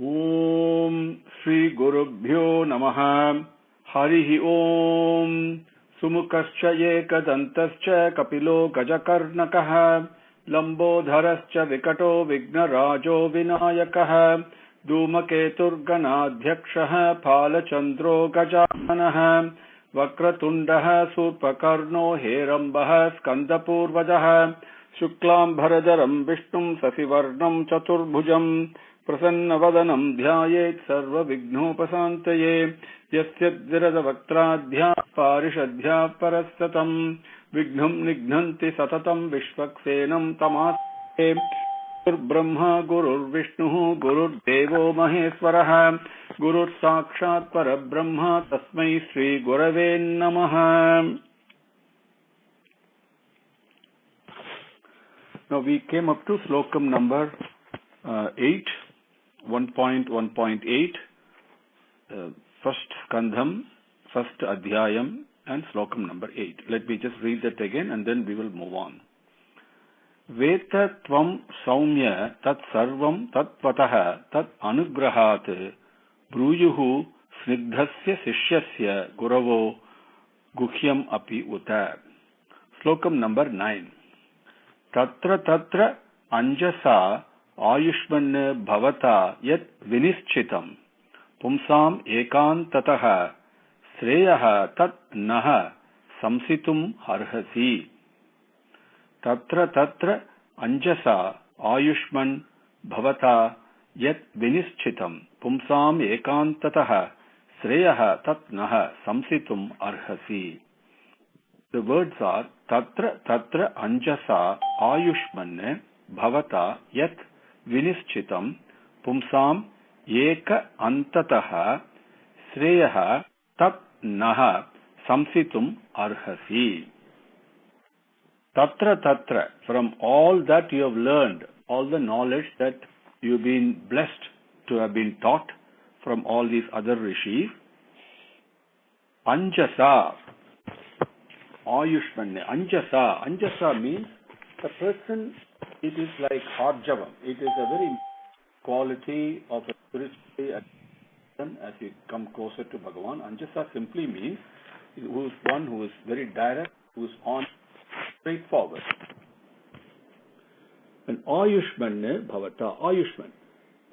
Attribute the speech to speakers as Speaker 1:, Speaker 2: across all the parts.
Speaker 1: Om Shri Gurubhyo Namaha Harihi Om Sumukascha Ekadantascha Kapilo Gajakarnakaha Lambodharascha Vikato Vignarajo Vinayakaha Dhumaketurganadhyakshaha Phalachandro Gajanaha Vakratundaha Surpakarno Herambaha Skandapurvajaha Shuklam Bharadaram Vishnum Sasivarnam Chaturbhujam Prasannavadanam Dhyayet Sarva Vignopasantaye Yasyadviradavaktraadhya Parishadhya Parastatam Vignam Nignanti Satatam Vishvaksenam Tamaste Brahma Gurur Vishnu Gurur Devo Maheswaraha Gurur Sakshat Parabrahma Tasmai Sri Gurave Namaha. Now we came up to slokam number 8, 1.1.8, first skandham, first adhyayam, and slokam number 8. Let me just read that again and then we will move on. Veta tvam saumya tat sarvam tat vatah tat anugrahat bruyuhu snigdhasya sishyasya guravo guhyam api uta. Slokam number 9. Tatra tatra anjasa ayushman bhavata yat vinischitam pumsam ekantatah sreyaha tat naha samsitum harhasi. Tatra tatra anjasa ayushman bhavata yat vinischitam pumsam ekantatah sreyaha tat naha samsitum arhasi. The words are Tatra Tatra Anjasa Ayushman Bhavata Yat Vinischitam Pumsam Eka Antataha Sreyaha Tat Naha Samsitum Arhasi. Tatra Tatra, from all that you have learned, all the knowledge that you've been blessed to have been taught from all these other rishis, Anjasa Ayushman, Anjasa means the person, it is like Harjavam. It is a very quality of a spiritual as you come closer to Bhagavan. Anjasa simply means who is one who is very direct, who is honest, straightforward. And Ayushman Bhavata, Ayushman.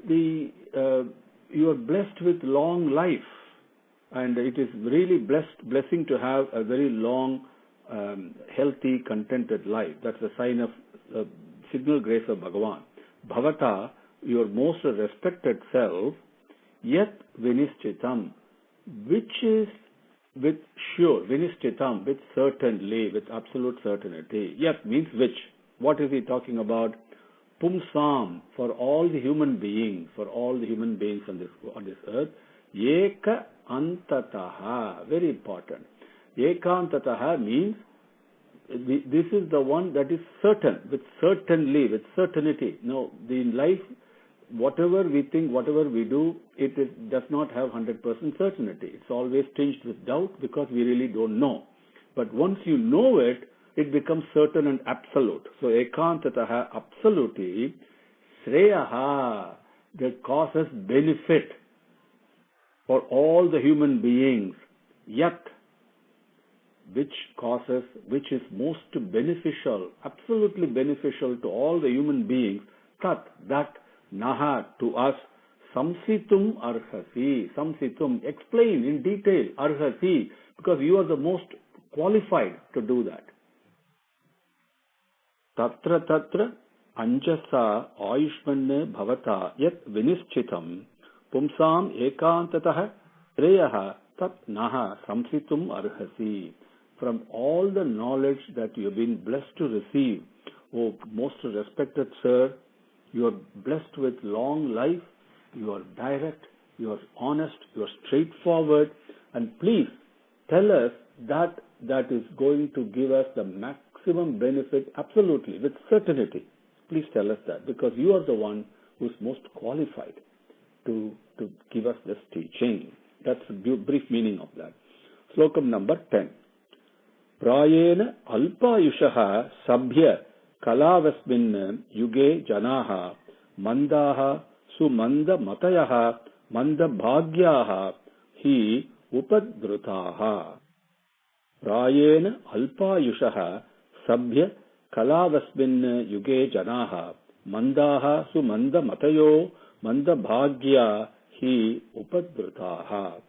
Speaker 1: You are blessed with long life, and it is really blessing to have a very long healthy, contented life. That's a sign of signal grace of Bhagavan. Bhavata, your most respected self, yet vinischitam, which is with sure, vinischitam, with certainly, with absolute certainty. Yet means which. What is he talking about? Pumsam, for all the human beings, on this earth, Eka antataha, very important. Ekantataha means this is the one that is certain, with certainty. No, in life, whatever we think, whatever we do, it does not have 100% certainty. It's always tinged with doubt because we really don't know. But once you know it, it becomes certain and absolute. So ekantataha, absolutely, sreyaha, that causes benefit for all the human beings, yet which is most beneficial, absolutely beneficial to all the human beings, that naha, to us, samsitum arhasi, samsitum, explain in detail, arhasi, because you are the most qualified to do that. Tatra tatra anjasa ayushman bhavata yat vinischitam pumsam ekantatah sreyaha tat naha samsitum arhasi. From all the knowledge that you have been blessed to receive, O most respected sir, you are blessed with long life, you are direct, you are honest, you are straightforward, and please tell us that is going to give us the maximum benefit, absolutely, with certainty. Please tell us that, because you are the one who is most qualified to give us this teaching. That's the brief meaning of that. Slokam number 10. Prayena alpayushaha sabhya kalavasmin yuge janaha mandaha sumanda matayah manda bhagyah hi upadrutaha. Prayena alpayushah sabhya kalavasmin yuge janaha mandaha sumanda matayo manda bhagya hi upadrutaha.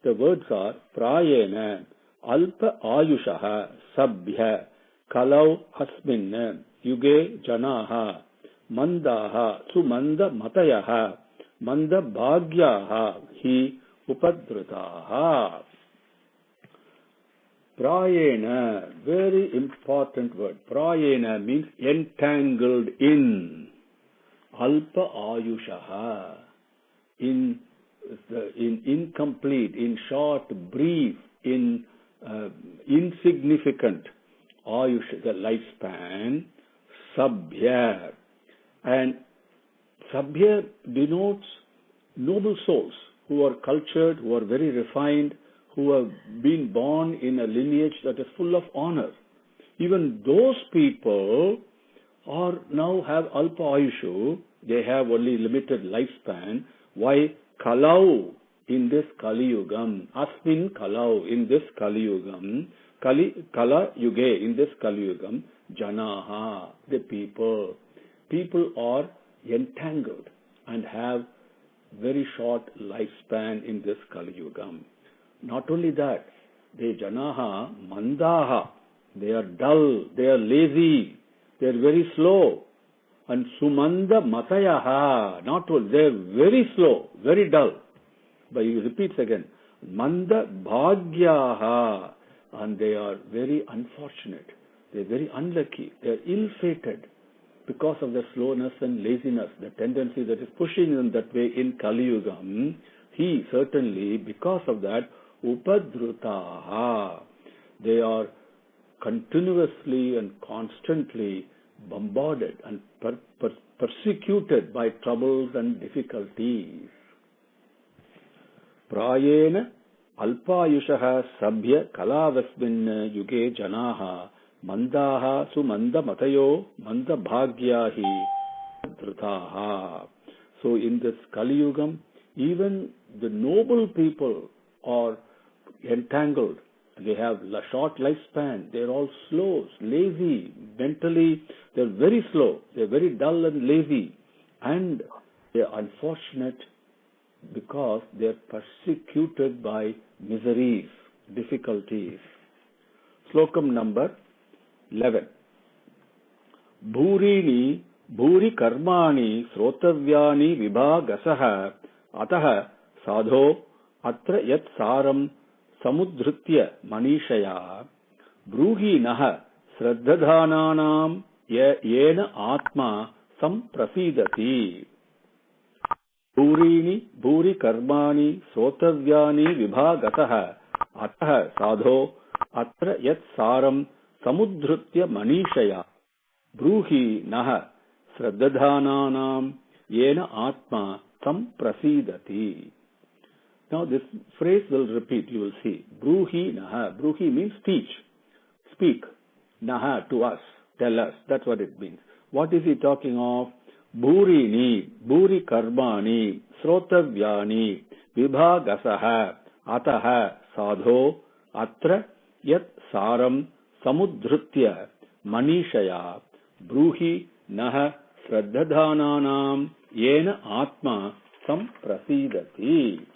Speaker 1: The words are prayena alpa ayushah sabhya kalau asmin yuge janaha mandaha sumanda matayah manda bhagyaha hi upadrutaha. Prayena, very important word. Prayena means entangled in. Alpa ayushaha, in incomplete, in short, brief, in insignificant. Ayush, the lifespan. Sabhya, and Sabhya denotes noble souls who are cultured, who are very refined, who have been born in a lineage that is full of honor. Even those people are now have alpa ayushu, they have only limited lifespan. Why? Kalau in this Kali Yugam, Asmin Kalau in this Kali Yugam, Kala Yuge in this Kali Yugam, Janaha, the people are entangled and have very short lifespan in this Kali Yugam. Not only that, they janaha, mandaha, they are dull, they are lazy, they are very slow. And sumanda matayaha, not only, they are very slow, very dull. But he repeats again, manda bhagyaha, and they are very unfortunate, they are very unlucky, they are ill-fated because of their slowness and laziness, the tendency that is pushing them that way in Kali Yugam. He certainly, because of that, upadrutaha, they are continuously and constantly bombarded and persecuted by troubles and difficulties. Prayena alpayushah sabhya kalavasmin yuge janaha mandaha sumanda matayo manda bhagyahi upadrutaha. So in this Kali Yugam, even the noble people are entangled. They have a short lifespan. They are all slow, lazy. Mentally, they are very slow. They are very dull and lazy. And they are unfortunate because they are persecuted by miseries, difficulties. Slokam number 11. Bhurini bhuri karmani srotavyani vibhagasah atah sadho atra yat saram samudhritya manishaya bruhi nah sraddhadhananam yena atma samprasidati. Bhurini bhuri karmani srotavyani vibhagatah atah sadho atra yat saram samudhritya manishaya bruhi nah sraddhadhananam yena atma samprasidati. Now this phrase will repeat, you will see. Bruhi naha. Bruhi means teach. Speak. Naha, to us. Tell us. That's what it means. What is he talking of? Bhurini, bhuri karmani, srotavyani, vibhagasaha, ataha, sadho, atra, yat saram, samudhritya, manishaya, bruhi naha, sraddhadhananam, yena atma, samprasidati.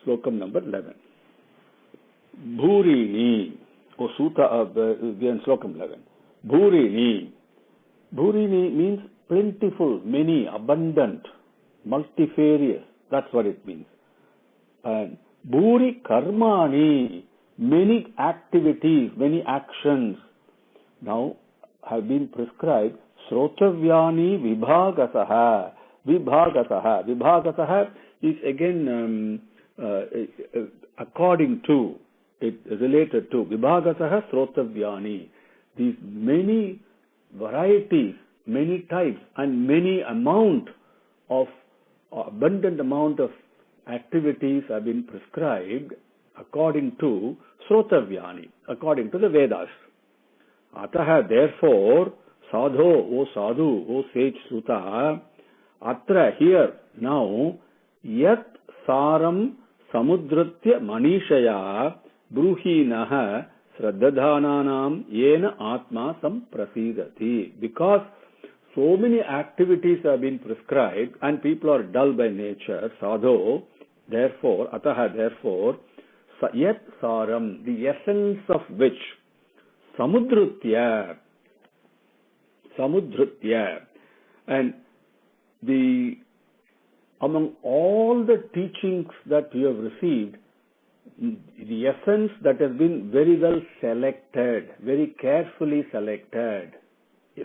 Speaker 1: Slokam number 11. Bhurini. O Sutta, we are in Slokam 11. Bhurini. Bhurini means plentiful, many, abundant, multifarious. That's what it means. And Bhuri karmani, many activities, many actions now have been prescribed. Srotavyani vibhagasaha. Vibhagasaha. Vibhagasaha is again according to, it related to. Vibhagasaha srotavyani. These many varieties, many types, and many amount of, abundant amount of activities have been prescribed according to srotavyani, according to the Vedas. Ataha, therefore, Sadho, O sadhu, O sage Suta, atra, here, now, yat saram samudratya manishaya bruhinaha sraddadhananam yena atma samprasidati. Because so many activities have been prescribed and people are dull by nature, sadho, therefore, ataha, therefore, yat saram, the essence of which, samudratya, and the among all the teachings that you have received, the essence that has been very well selected, very carefully selected,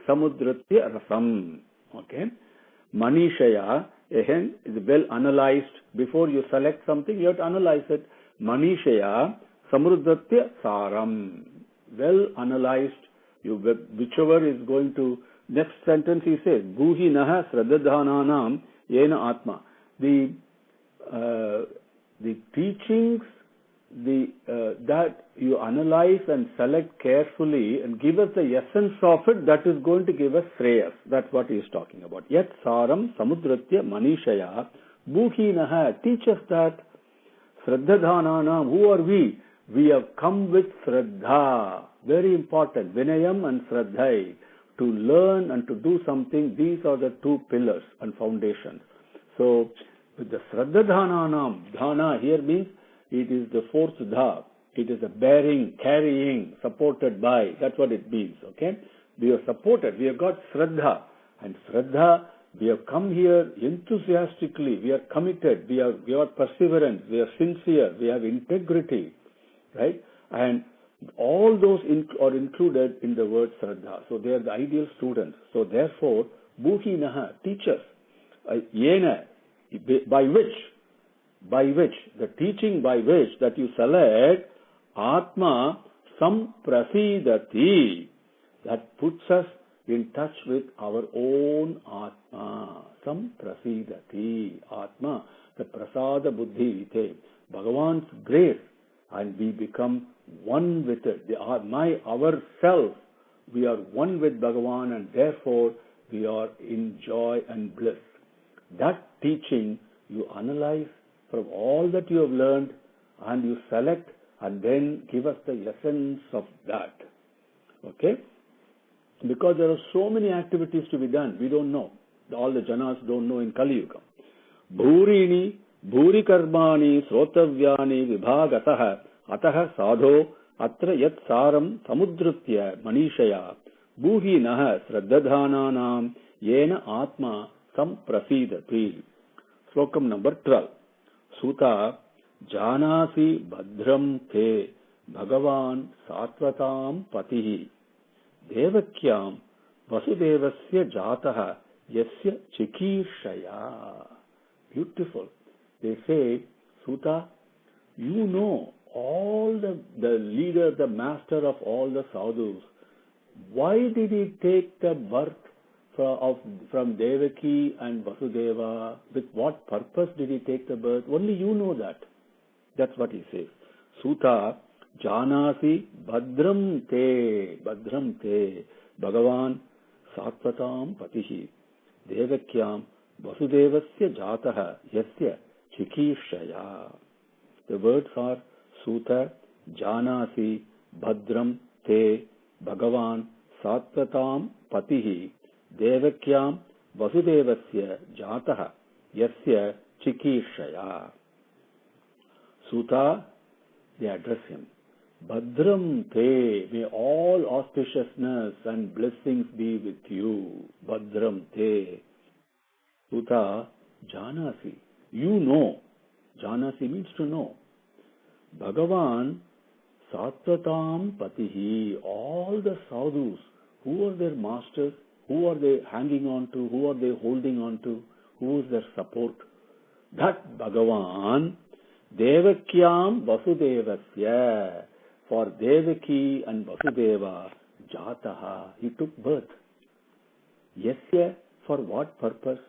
Speaker 1: samudratya rasam, okay, manishaya, again, is well analyzed. Before you select something, you have to analyze it. Manishaya samudratya saram, well analyzed. Whichever is going to, next sentence he says, Guhi naha sraddadhananam yena atma. The teachings that you analyze and select carefully and give us the essence of it, that is going to give us shreyas. That's what he is talking about. Yat saram samudratya manishaya Guhi naha. Teach us that. Sraddadhananam. Who are we? We have come with Shraddha. Very important. Vinayam and Shraddhai. To learn and to do something, these are the two pillars and foundations. So, with the Shraddadhananam, dhana here means it is the fourth dha. It is a bearing, carrying, supported by. That's what it means. Okay? We are supported. We have got Shraddha. And Shraddha, we have come here enthusiastically. We are committed. We are perseverance. We are sincere. We have integrity. Right? And all those are included in the word Shraddha. So they are the ideal students. So therefore, Buhinaha, teachers, Yena, by which, the teaching by which that you select, Atma Samprasidati, that puts us in touch with our own Atma. Samprasidati, Atma, the Prasada Buddhi, Bhagavan's grace, and we become one with it. Ourself, we are one with Bhagavan, and therefore we are in joy and bliss. That teaching you analyze from all that you have learned, and you select and then give us the essence of that. Okay? Because there are so many activities to be done, we don't know. All the janas don't know in Kali Yuga. Bhurini, Bhuri Karmani, Srotavyani, Vibhagataha, Ataha Sadho, Atra Yat Saram, Samudratya, Manishaya, Bhuhi Naha, Sraddadhananam, Yena Atma, Samprasidati. Slokam number 12. Suta, Janasi Bhadram Te, Bhagavan Satvatam Patihi, Devakyam Vasudevasya Jataha, Yasya Chikishaya. Beautiful. They say, Suta, you know all the leader, the master of all the sadhus. Why did he take the birth from Devaki and Vasudeva? With what purpose did he take the birth? Only you know that. That's what he says. Suta, Janasi Bhadram Te, Bhagavan Satvatam Patihi, Devakyam Vasudevasya Jataha, Yasya Chikishaya. The words are Suta, Janasi Bhadram Te, Bhagavan Satvatam Patihi, Devakyam Vasudevasya Jataha, Yasya Chikishaya. Suta, they address him. Bhadram Te, may all auspiciousness and blessings be with you. Bhadram Te. Suta, Janasi, you know. Janasi means to know. Bhagavan Satvatam Patihi, all the sadhus, who are their masters? Who are they hanging on to? Who are they holding on to? Who is their support? That Bhagavan, Devakyam Vasudevasya, for Devaki and Vasudeva, Jataha, he took birth. Yasya, for what purpose?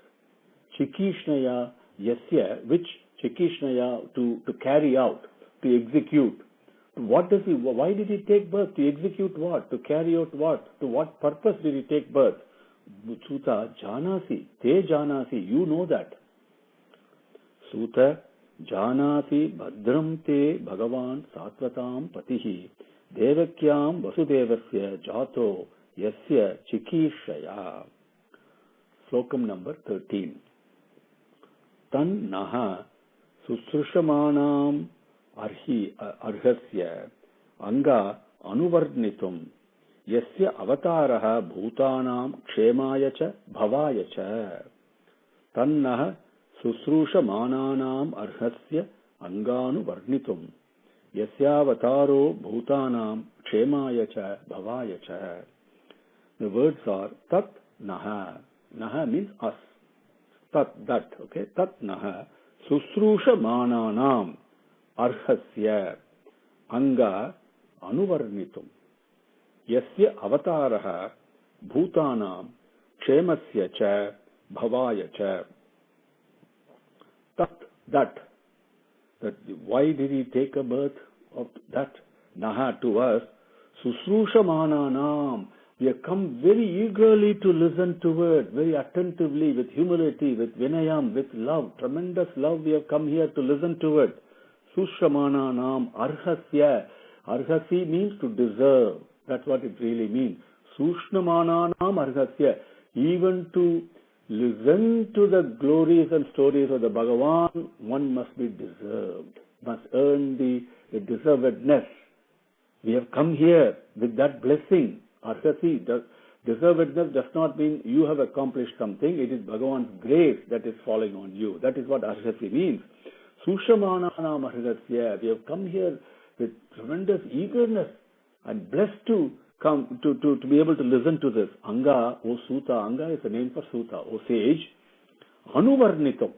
Speaker 1: Chikishnaya, Yasya, which Chikishnaya, to carry out, to execute. Why did he take birth? To execute what? To carry out what? To what purpose did he take birth? Suta janasi, te janasi, you know that. Suta janasi bhadram te bhagavan satvatam patihi devakyam vasudevasya jato yasya chikishaya. Slokam number 13. Tan naha susrushamanam arhasya anga anuvarnitum yasya avataraha bhutanam kshemaya cha bhavaya cha. Tan naha susrushamananam arhasya anganu varnitum yasya avataro bhutanam kshemaya cha bhavaya cha. The words are tat naha. Naha means us. Tat, that, okay. Tat naha susrusha mananam arhasya anga anuvarnitum yasya avataraha bhutanam kshemasya cha bhavaya cha. Tat, that why did he take a birth of that? Naha, to us, susrusha mananam. We have come very eagerly to listen to it, very attentively, with humility, with vinayam, with love, tremendous love. We have come here to listen to it. Sushamananam arhasya. Arhasi means to deserve. That's what it really means. Sushnamananam arhasya. Even to listen to the glories and stories of the Bhagavan, one must be deserved, must earn the deservedness. We have come here with that blessing. Arhasi, deservedness does not mean you have accomplished something. It is Bhagavan's grace that is falling on you. That is what arhasi means. Sushamananam arhasya. We have come here with tremendous eagerness and blessed to come to be able to listen to this. Anga, O Suta. Anga is a name for Suta, O sage. Anuvarnitum.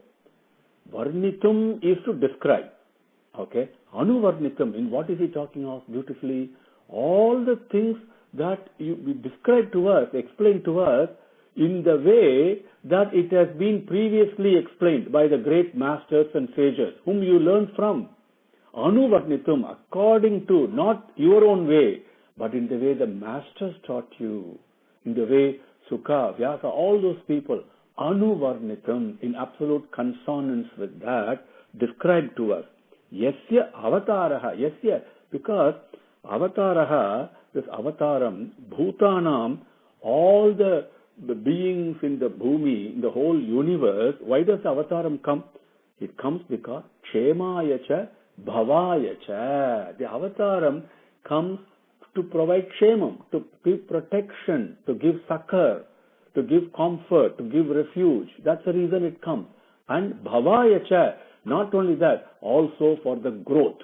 Speaker 1: Varnitum is to describe. Okay. Anuvarnitum. In what is he talking of beautifully? All the things that you describe to us, explain to us in the way that it has been previously explained by the great masters and sages whom you learned from. Anuvarnitum, according to, not your own way, but in the way the masters taught you, in the way Sukha, Vyasa, all those people, Anuvarnitum, in absolute consonance with that, described to us. Yasya avataraha, yasya, because avataraha, this avataram, bhutanam, all the beings in the bhumi, in the whole universe, why does avataram come? It comes because kshemaya cha bhavaya cha. The avataram comes to provide kshemam, to give protection, to give succor, to give comfort, to give refuge. That's the reason it comes. And bhavaya cha, not only that, also for the growth.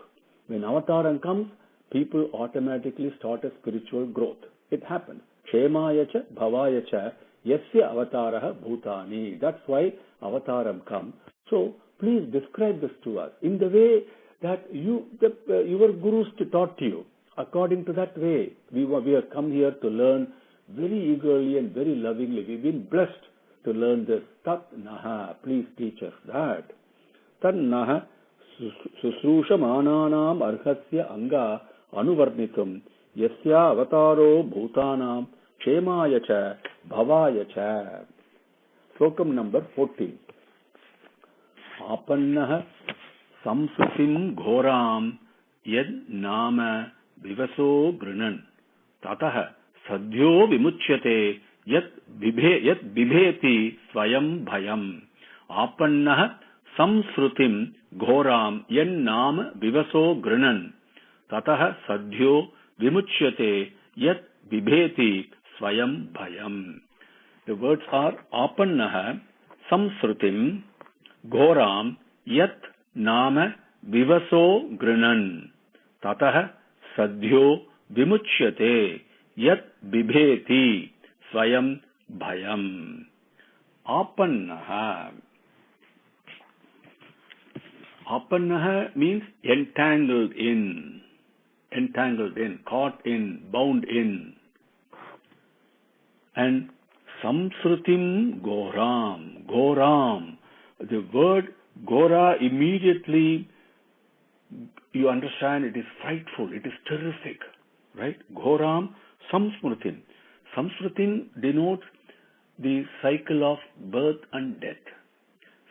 Speaker 1: When avataram comes, people automatically start a spiritual growth. It happens. Kshemaya cha bhavaya cha yasya avataraha bhutani. That's why avataram comes. So please describe this to us in the way that your gurus taught you. According to that way, we have come here to learn very eagerly and very lovingly. We've been blessed to learn this. Tat naha. Please teach us that. Tat naha susrusha mananam arhasya anga anuvarnitum yasya avataro bhutanam kshemaya cha bhavaya cha. Slokam number 14. Apannah samsutim ghoram yad nama vivaso grinan tatah sadhyo vimuchyate yat bibheti swayam bhayam. Apannah samsrutim ghoram yad nama vivaso grinan tatah sadhyo vimuchyate yat bibheti swayam bhayam. The words are apannah samsrutim ghoram yat nama vivaso grinan tatah sadhyo vimuchyate yat bibheti swayam bhayam. Apannah. Apannah means entangled in, caught in, bound in. And samsrutim goram. The word gora immediately you understand it is frightful, it is terrific, right? Ghoram samsmritin. Samsmritin denotes the cycle of birth and death.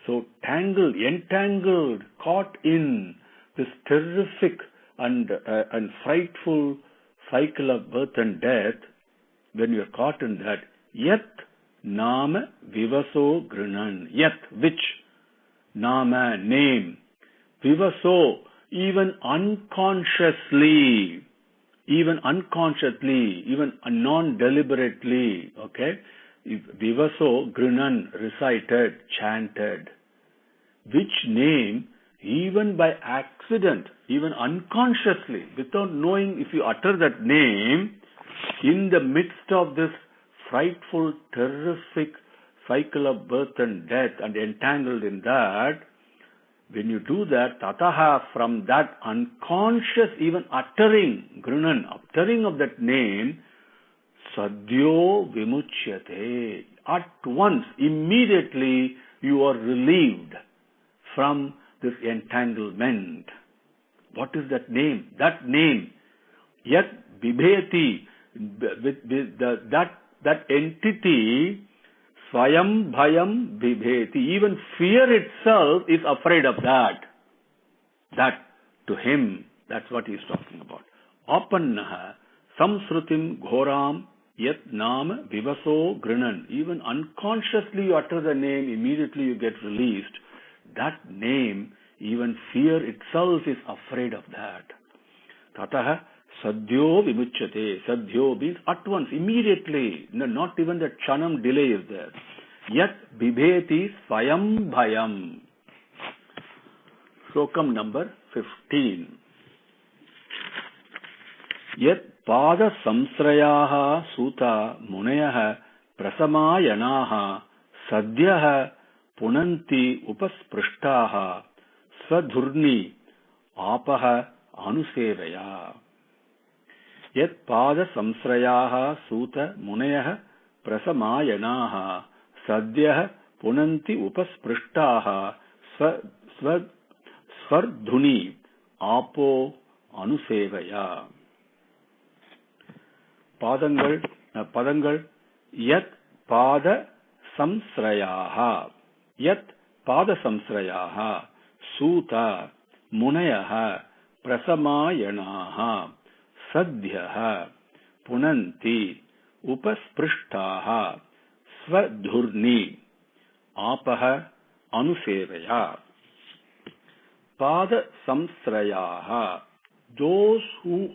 Speaker 1: So tangled, entangled, caught in this terrific and frightful cycle of birth and death, when you are caught in that, yat nama vivaso grinan. Yat, which? Nama, name. Vivaso, even unconsciously, even non-deliberately, okay? Vivaso, grinan, recited, chanted. Which name, even by accident, even unconsciously, without knowing, if you utter that name, in the midst of this frightful, terrific cycle of birth and death, and entangled in that, when you do that, tataha, from that unconscious, even uttering, grinan, uttering of that name, sadhyo vimuchyate. At once, immediately, you are relieved from this entanglement. What is that name? That name, yat bibheti, that entity, swayam bhayam bibheti, even fear itself is afraid of that. That, to him, that's what he is talking about. Apannaha samsrutim ghoram yat nam vivaso grinan. Even unconsciously you utter the name, immediately you get released. That name, even fear itself is afraid of that. Tataha sadhyo vimuchyate. Sadhyo means at once, immediately. Not even the chanam delay is there. Yat bibheti swayam bhayam. Slokam number 15. Yat pada samsrayaha suta munayaha prasamayanaha sadhyaha punanti upasprushtaha swadhurni apaha anusevaya. Yat pada samsrayaha suta munayaha prasamayanaha sadhyaha punanti upasprushtaha svardhuni apo anusevaya. Padangal yat pada samsrayaha. Yat pada samsrayaha suta munayaha prasamayanaha sadhyaha punanti upasprushtaha swadhurni apaha anusevaya. Pada samsrayaha, those who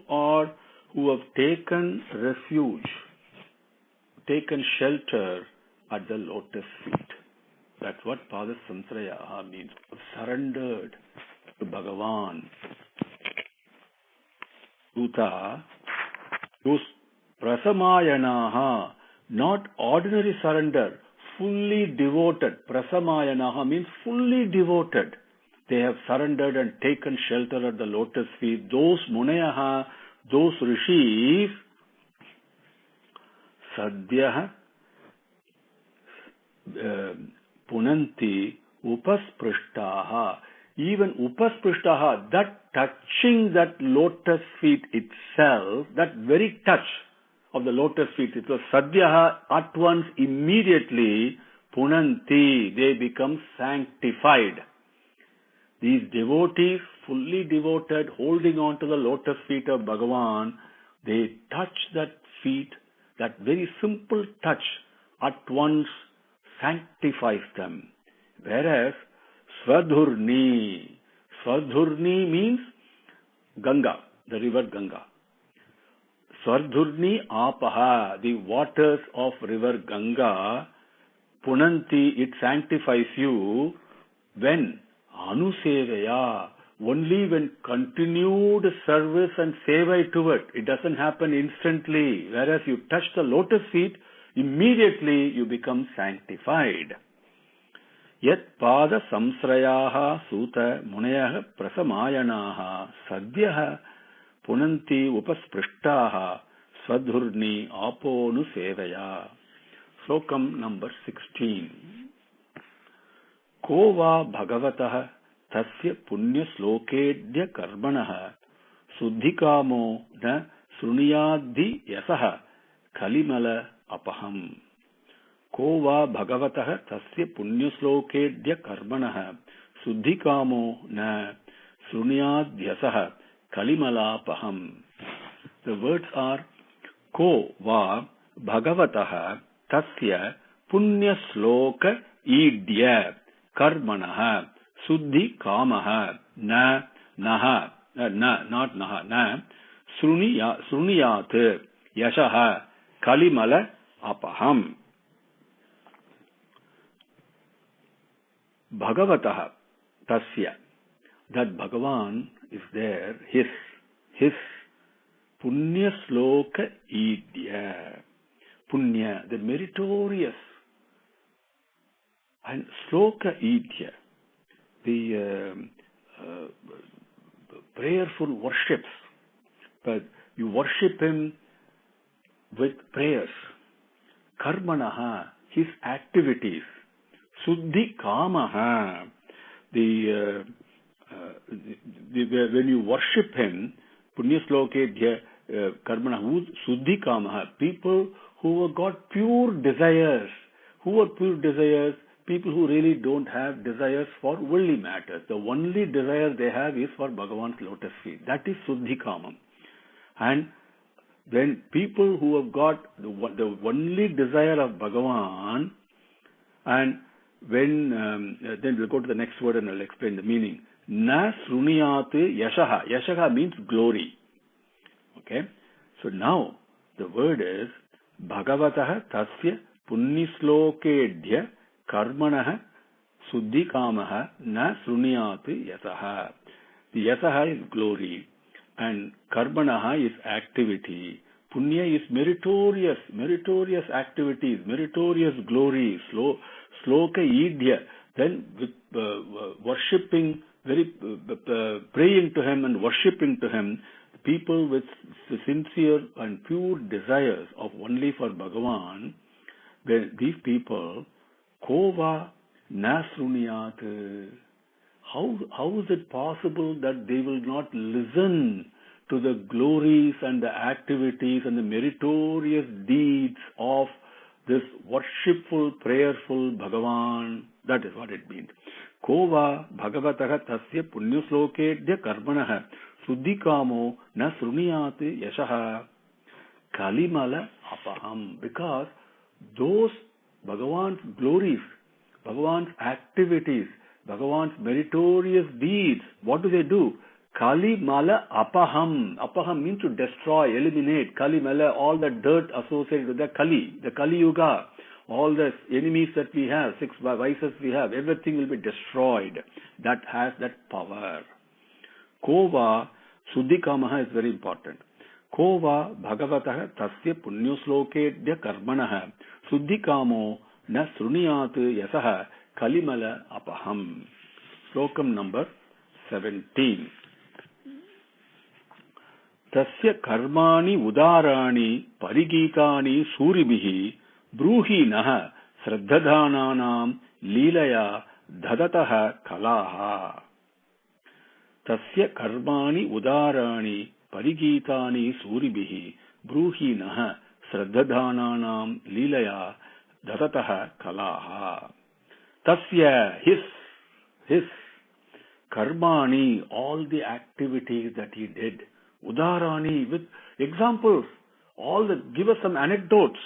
Speaker 1: have taken refuge, taken shelter at the lotus feet. That's what pada samsrayaha means. Surrendered to Bhagavan. Uta, those prasamayanaha, not ordinary surrender, fully devoted. Prasamayanaha means fully devoted. They have surrendered and taken shelter at the lotus feet. Those munayaha, those rishis, sadhyaha punanti upasprushtaha. Even upasprushtaha, that touching that lotus feet itself, that very touch of the lotus feet, it was sadhyaha, at once, immediately, punanti, they become sanctified. These devotees, fully devoted, holding on to the lotus feet of Bhagavan, they touch that feet, that very simple touch at once sanctifies them. Whereas Swadhurni means Ganga, the river Ganga. Swadhurni apaha, the waters of river Ganga, punanti, it sanctifies you when anusevaya, only when continued service and seva to it. It doesn't happen instantly. Whereas you touch the lotus feet, immediately you become sanctified. Yat pada samsrayaha suta munayaha prasamayanaha sadhyaha punanti upasprushtaha swadhurni aponu sevaya. Slokam number 16. Ko va bhagavatah tasya punya slokedya karmanaha suddhikamo na sruniyadhi yasaha kalimala apaham. Ko va bhagavatah tasya punya slokedya karmanaha suddhikamo na sruniyadhi yasaha kalimala apaham. The words are ko va bhagavatah tasya punya sloka idya karmanaha suddhi kamaha na naha not naha na sruniyat yashaha kalimala apaham. Bhagavatah tasya, that Bhagavan is there, his punya sloka idya, punya, the meritorious, and sloka idya, the prayerful worships, but you worship him with prayers. Karmanaha, his activities. Suddhi kamaha, when you worship him, punya slokedya karmanaha, suddhi kamaha, people who have got pure desires. Who are pure desires? People who really don't have desires for worldly matters. The only desire they have is for Bhagavan's lotus feet. That is Suddhi Kamam. And when people who have got the only desire of Bhagavan, and when then we'll go to the next word and I'll explain the meaning. Na sruniyat yashaha. Yashaha means glory. Okay? So now the word is Bhagavatah tasya punnislokedya karmanaha suddhikamaha na sruniyat yasaha. The yasaha is glory and karmanaha is activity. Punya is meritorious activities, meritorious glory, sloka idya. Then with worshipping, praying to him and worshipping to him, people with sincere and pure desires of only for Bhagavan, these people, kova nasruniyat. How is it possible that they will not listen to the glories and the activities and the meritorious deeds of this worshipful, prayerful Bhagavan? That is what it means. Kova bhagavatah tasya punyaslokedya karmanaha suddhikamo na sruniyat yashaha kalimala apaham. Because those Bhagavan's glories, Bhagavan's activities, Bhagavan's meritorious deeds, what do? Kali mala apaham. Apaham means to destroy, eliminate. Kali mala, all the dirt associated with the Kali Yuga, all the enemies that we have, 6 vices we have, everything will be destroyed. That has that power. Kova, Suddhikamaha is very important. Kova bhagavatah tasya punyaslokedya karmanaha suddhikamo na sruniyat yasaha kalimala apaham. Slokam number 17. Tasya karmani udarani parigitani suribihi bruhi naha sraddhadananam leelaya dhadataha kalaha. Tasya karmani udarani parigitani suribihi bruhi naha sraddhadananam leelaya dhadataha kalaha. Tasya, his karmani, all the activities that he did. Udarani, with examples, give us some anecdotes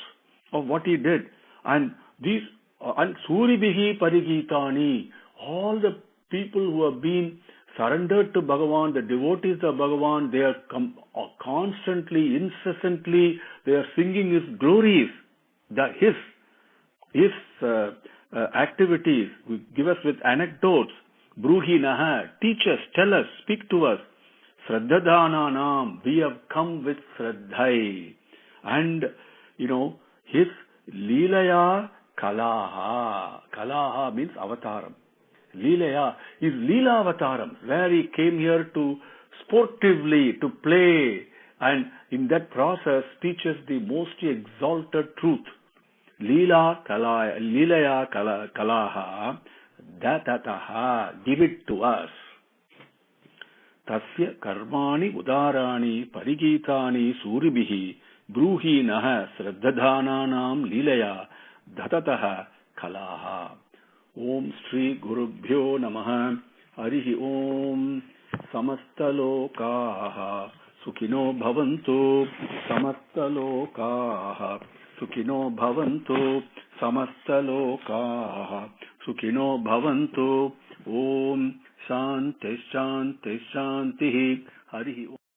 Speaker 1: of what he did. And these, and Suribihi Parigitani, all the people who have been surrendered to Bhagavan, the devotees of Bhagavan, they are constantly, incessantly, they are singing his glories, his activities. Give us with anecdotes. Bruhi Naha, teach us, tell us, speak to us. Sraddhadananam, we have come with Sraddhai. And, his Leelaya Kalaha. Kalaha means avataram. Leelaya is Leela avataram, where he came here to sportively, to play, and in that process teaches the most exalted truth. Leelaya Kalaha, Datataha, give it to us. Tasya karmani udarani parigitani suribihi bruhi naha sraddhadananam lilaya datataha kalaha. Om Shri Gurubhyo Namaha. Harihi Om. Samastalokaha Sukhino Bhavantu. Samastalokaha Sukhino Bhavantu. Samastalokaha Sukhino Bhavantu. Om Shanti Shanti Shanti. Harihi Om.